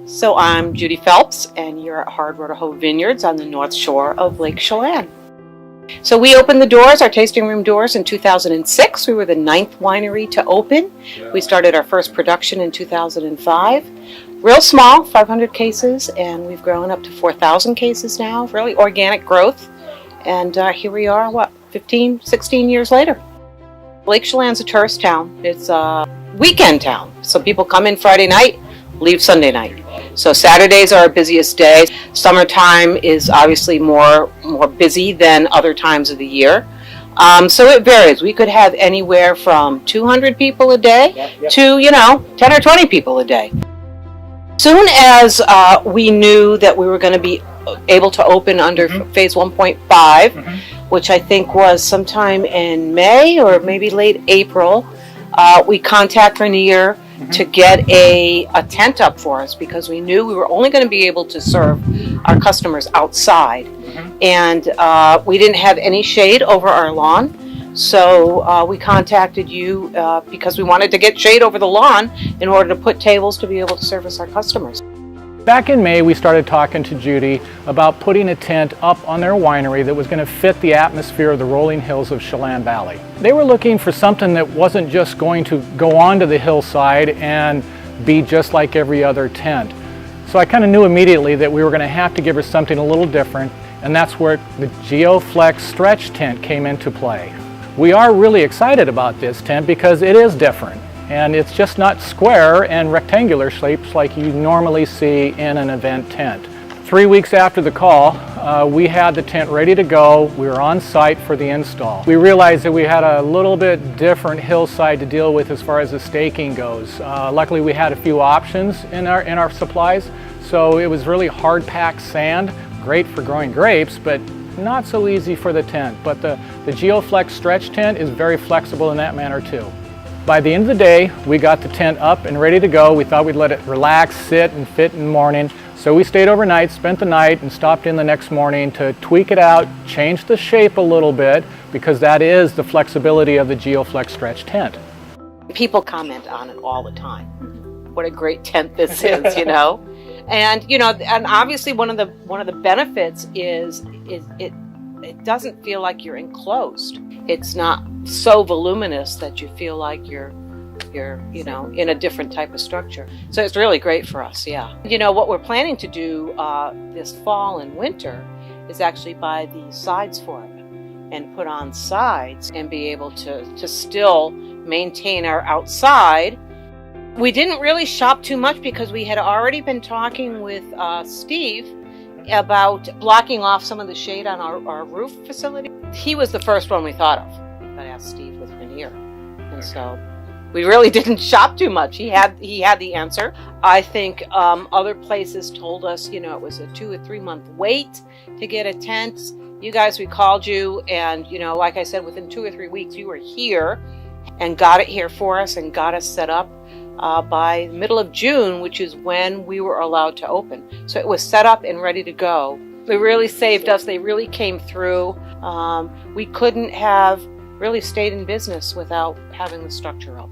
So I'm Judy Phelps, and you're at Hard Road to Hoe Vineyards on the north shore of Lake Chelan. So we opened the doors, our tasting room doors, in 2006. We were the 9th winery to open. We started our first production in 2005. Real small, 500 cases, and we've grown up to 4,000 cases now. Really organic growth. And here we are, 15, 16 years later. Lake Chelan's a tourist town. It's a weekend town. So people come in Friday night, leave Sunday night. So Saturdays are our busiest day. Summertime is obviously more busy than other times of the year. So it varies. We could have anywhere from 200 people a day to, 10 or 20 people a day. Soon as we knew that we were going to be able to open under phase 1.5, which I think was sometime in May or maybe late April, we contacted Rainier to get a tent up for us, because we knew we were only going to be able to serve our customers outside. And we didn't have any shade over our lawn. So we contacted you because we wanted to get shade over the lawn in order to put tables to be able to service our customers. Back in May, we started talking to Judy about putting a tent up on their winery that was going to fit the atmosphere of the rolling hills of Chelan Valley. They were looking for something that wasn't just going to go onto the hillside and be just like every other tent. So I kind of knew immediately that we were going to have to give her something a little different, and that's where the GeoFlex stretch tent came into play. We are really excited about this tent because it is different, and it's just not square and rectangular shapes like you normally see in an event tent. 3 weeks after the call, we had the tent ready to go. We were on site for the install. We realized that we had a little bit different hillside to deal with as far as the staking goes. Luckily, we had a few options in our supplies, so it was really hard-packed sand, great for growing grapes, but not so easy for the tent. But the GeoFlex stretch tent is very flexible in that manner too. By the end of the day, we got the tent up and ready to go. We thought we'd let it relax, sit, and fit in the morning. So we stayed overnight, spent the night, and stopped in the next morning to tweak it out, change the shape a little bit, because that is the flexibility of the GeoFlex stretch tent. People comment on it all the time. What a great tent this is, And and obviously one of the benefits is it doesn't feel like you're enclosed. It's not so voluminous that you feel like you're in a different type of structure. So it's really great for us, yeah. What we're planning to do this fall and winter is actually buy the sides for it and put on sides and be able to still maintain our outside. We didn't really shop too much because we had already been talking with Steve about blocking off some of the shade on our roof facility. He was the first one we thought of. I asked Steve with Rainier, and so we really didn't shop too much. He had the answer. I think other places told us, it was a 2 or 3 month wait to get a tent. You guys, we called you, and like I said, within 2 or 3 weeks, you were here and got it here for us and got us set up. By middle of June, which is when we were allowed to open. So it was set up and ready to go. They really saved us. They really came through. We couldn't have really stayed in business without having the structure up.